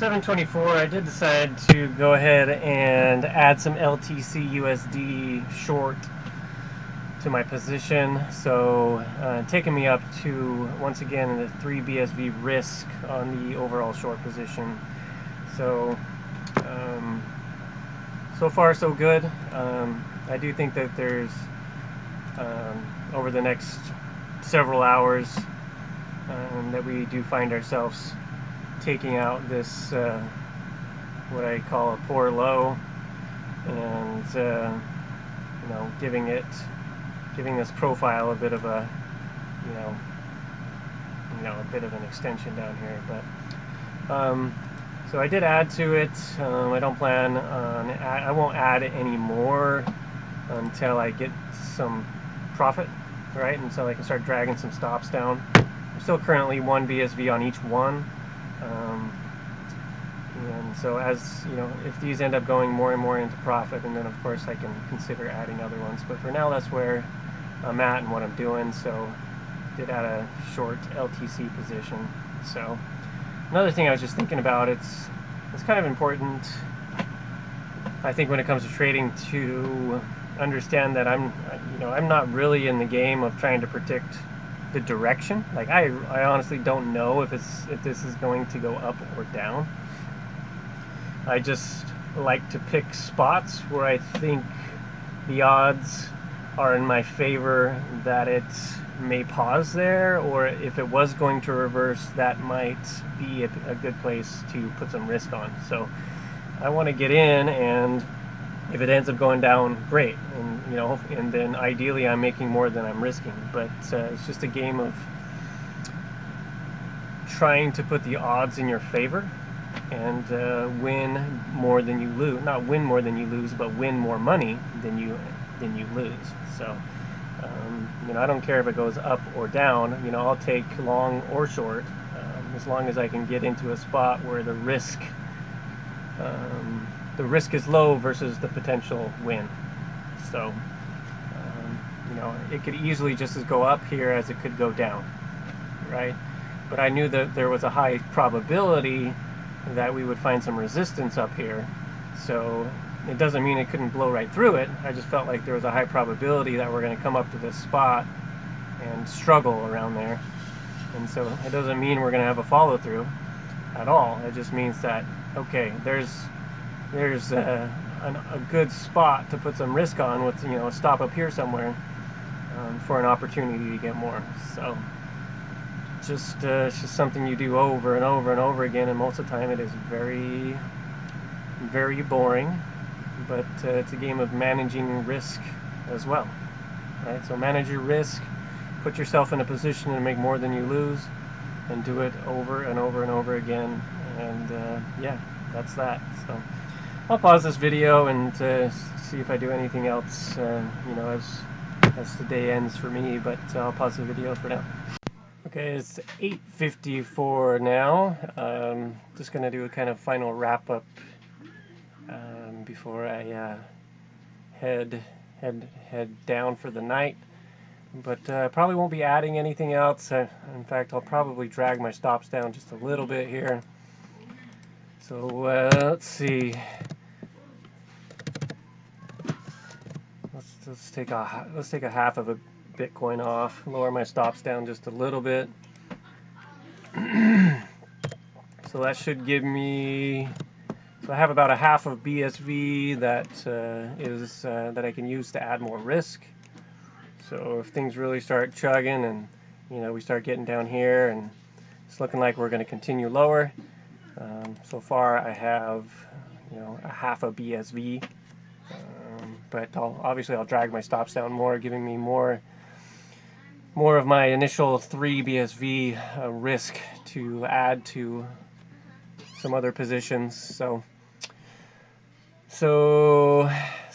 724, I did decide to go ahead and add some LTC USD short to my position, so taking me up to, once again, the 3 BSV risk on the overall short position. So so far so good. I do think that there's over the next several hours that we do find ourselves taking out this what I call a poor low, and you know, giving this profile a bit of a a bit of an extension down here. But so I did add to it. I don't plan on I won't add any more until I get some profit, right? Until I can start dragging some stops down. I'm still currently 1 BSV on each one. And so, as you know, if these end up going more and more into profit, and then of course I can consider adding other ones. But for now, that's where I'm at and what I'm doing. So did add a short LTC position. So another thing I was just thinking about, it's kind of important, I think, when it comes to trading, to understand that I'm not really in the game of trying to predict the direction. Like I honestly don't know if this is going to go up or down. I just like to pick spots where I think the odds are in my favor that it may pause there, or if it was going to reverse, that might be a good place to put some risk on. So I want to get in, and if it ends up going down, great, and then ideally I'm making more than I'm risking. But it's just a game of trying to put the odds in your favor and win more than you lose. Not win more than you lose, but win more money than you lose. So I don't care if it goes up or down. I'll take long or short, as long as I can get into a spot where the risk is low versus the potential win. So it could easily just as go up here as it could go down, right? But I knew that there was a high probability that we would find some resistance up here. So it doesn't mean it couldn't blow right through it. I just felt like there was a high probability that we're going to come up to this spot and struggle around there. And so it doesn't mean we're going to have a follow through at all. It just means that, okay, there's a good spot to put some risk on with a stop up here somewhere for an opportunity to get more. So it's just something you do over and over and over again, and most of the time it is very, very boring. But it's a game of managing risk as well, right? So manage your risk, put yourself in a position to make more than you lose, and do it over and over and over again. And yeah, that's that. So I'll pause this video and see if I do anything else, as the day ends for me. But I'll pause the video for now. Okay, it's 8:54 now. Just gonna do a kind of final wrap up before I head down for the night. But probably won't be adding anything else. In fact, I'll probably drag my stops down just a little bit here. So let's see. Let's take a half of a Bitcoin off. Lower my stops down just a little bit. So that should give me. So I have about a half of BSV that that I can use to add more risk. So if things really start chugging and we start getting down here and it's looking like we're going to continue lower. So far I have a half a BSV, but I'll drag my stops down more, giving me more of my initial 3 BSV risk to add to some other positions. So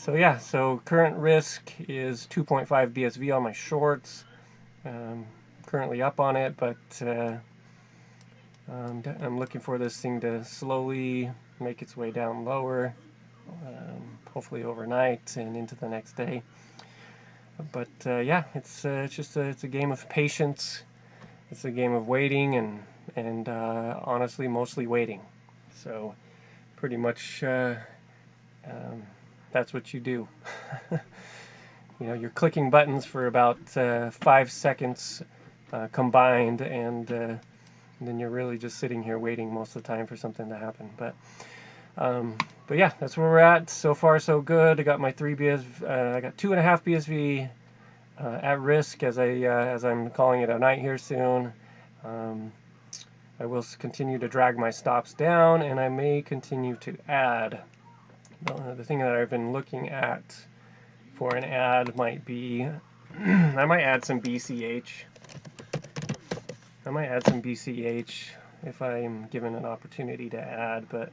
yeah, so current risk is 2.5 BSV on my shorts. Currently up on it, but I'm looking for this thing to slowly make its way down lower, hopefully overnight and into the next day. But yeah, it's a game of patience. It's a game of waiting and honestly, mostly waiting. So pretty much that's what you do. You know, you're clicking buttons for about 5 seconds combined, and then you're really just sitting here waiting most of the time for something to happen. But yeah, that's where we're at. So far, so good. I got my 3 BSV. I got 2.5 BSV at risk, as I'm calling it a night here soon. I will continue to drag my stops down, and I may continue to add. The thing that I've been looking at for an add might be I might add some BCH. I might add some BCH if I'm given an opportunity to add, but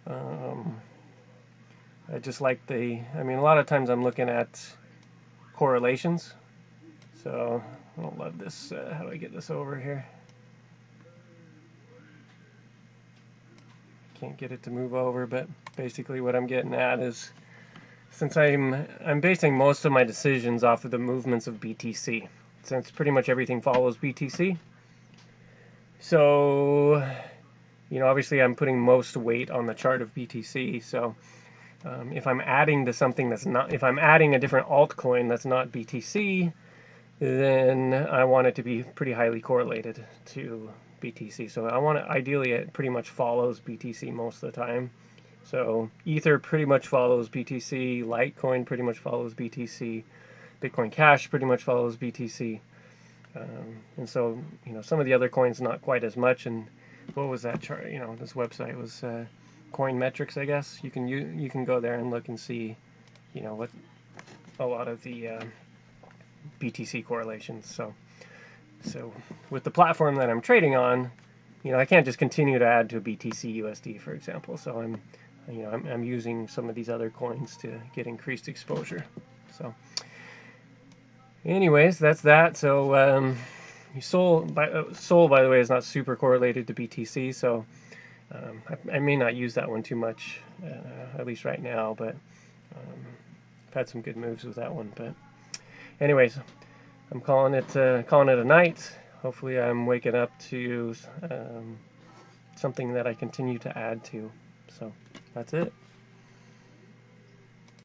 I just like I mean, a lot of times I'm looking at correlations. So I don't love this. How do I get this over here? Can't get it to move over, but basically what I'm getting at is, since I'm basing most of my decisions off of the movements of BTC, since pretty much everything follows BTC. So, you know, obviously I'm putting most weight on the chart of BTC. So if I'm adding to something that's not, if I'm adding a different altcoin that's not BTC, then I want it to be pretty highly correlated to BTC. So I want it, ideally it pretty much follows BTC most of the time. So Ether pretty much follows BTC, Litecoin pretty much follows BTC, Bitcoin Cash pretty much follows BTC. And so, you know, some of the other coins not quite as much. And what was that chart? You know, this website was Coin Metrics, I guess. You can go there and look and see, you know, what a lot of the BTC correlations. So with the platform that I'm trading on, you know, I can't just continue to add to BTC USD, for example. So I'm using some of these other coins to get increased exposure. So anyways, that's that. So Sol, by the way, is not super correlated to BTC, so I may not use that one too much, at least right now, but I've had some good moves with that one. But anyways, I'm calling it a night. Hopefully I'm waking up to something that I continue to add to. So that's it.